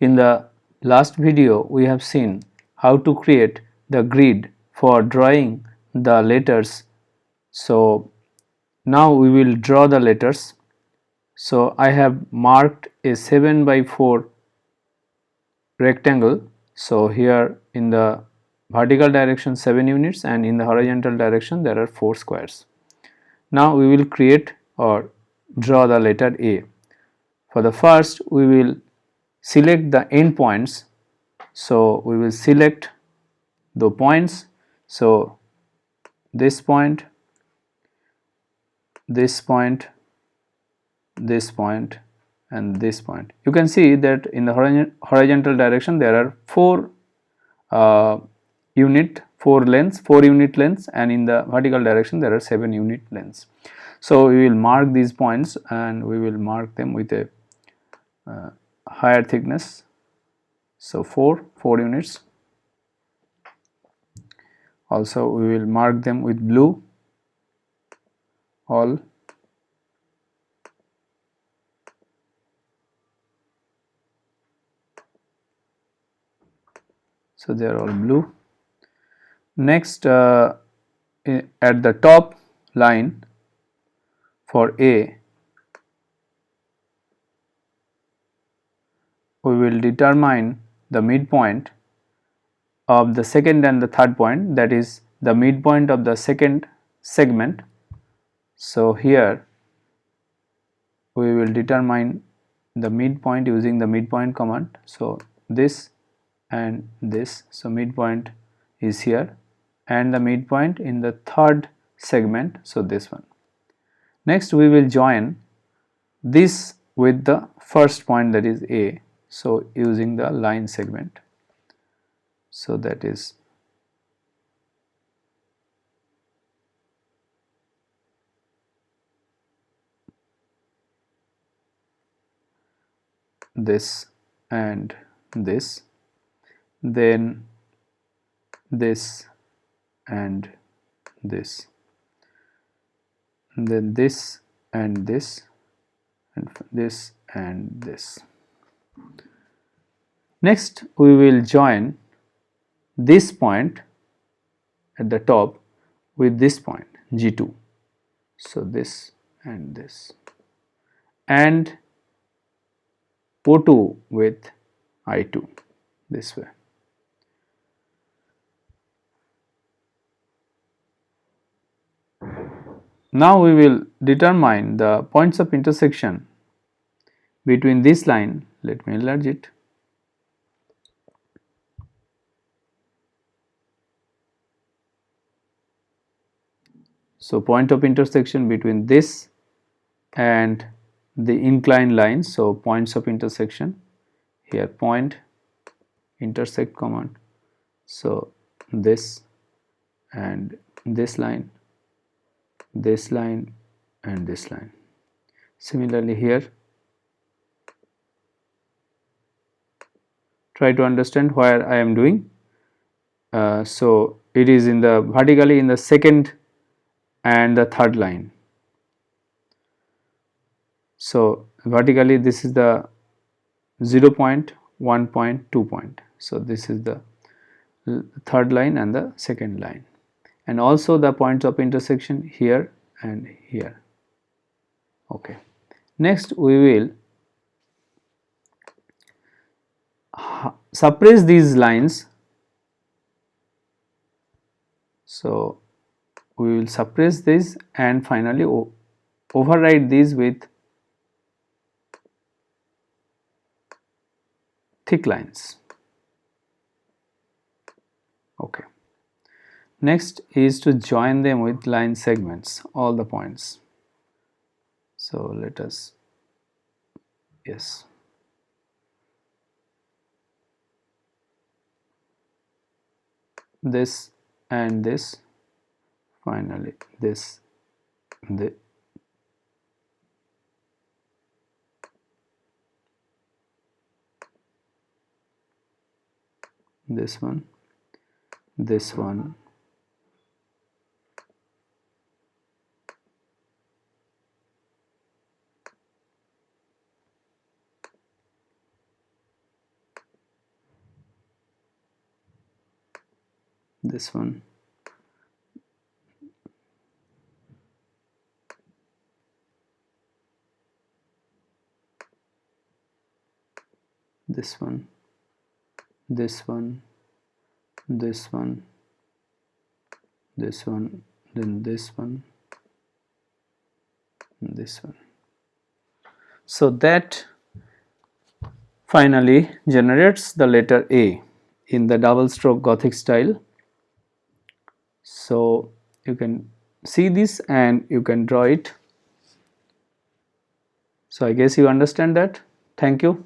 In the last video we have seen how to create the grid for drawing the letters. So now we will draw the letters. So I have marked a 7 by 4 rectangle. So here in the vertical direction 7 units and in the horizontal direction there are 4 squares. Now we will create or draw the letter A. For the first we will select the end points. So we will select the points. So this point, this point, this point and this point. You can see that in the horizontal direction there are 4 unit lengths, and in the vertical direction there are 7 unit lengths. So we will mark these points and we will mark them with a higher thickness. So 4 units. Also we will mark them with blue, all. So they are all blue. Next, at the top line for A, we will determine the midpoint of the second and the third point, that is the midpoint of the second segment. So here we will determine the midpoint using the midpoint command. So this and this, so midpoint is here, and the midpoint in the third segment, so this one. Next we will join this with the first point, that is A, so using the line segment. So that is this and this, then this and this, then this and this, and this and this. Next we will join this point at the top with this point G2, so this and this, and O2 with I2, this way. Now we will determine the points of intersection between this line. Let me enlarge it. So point of intersection between this and the inclined line. So points of intersection, here point intersect command. So this and this line, this line and this line. Similarly here, try to understand where I am doing. So it is in the vertically in the second and the third line. So vertically this is the 0 point, 1 point, 2 point. So this is the third line and the second line, and also the points of intersection here and here. Okay. Next we will suppress these lines. So we will suppress this and finally override these with thick lines. Okay. Next is to join them with line segments, all the points. So let us, yes, this and this, finally this, this one, this one, this one, this one, this one, this one, this one, then this one, and this one. So that finally generates the letter A in the double stroke Gothic style. So you can see this and you can draw it. So I guess you understand that. Thank you.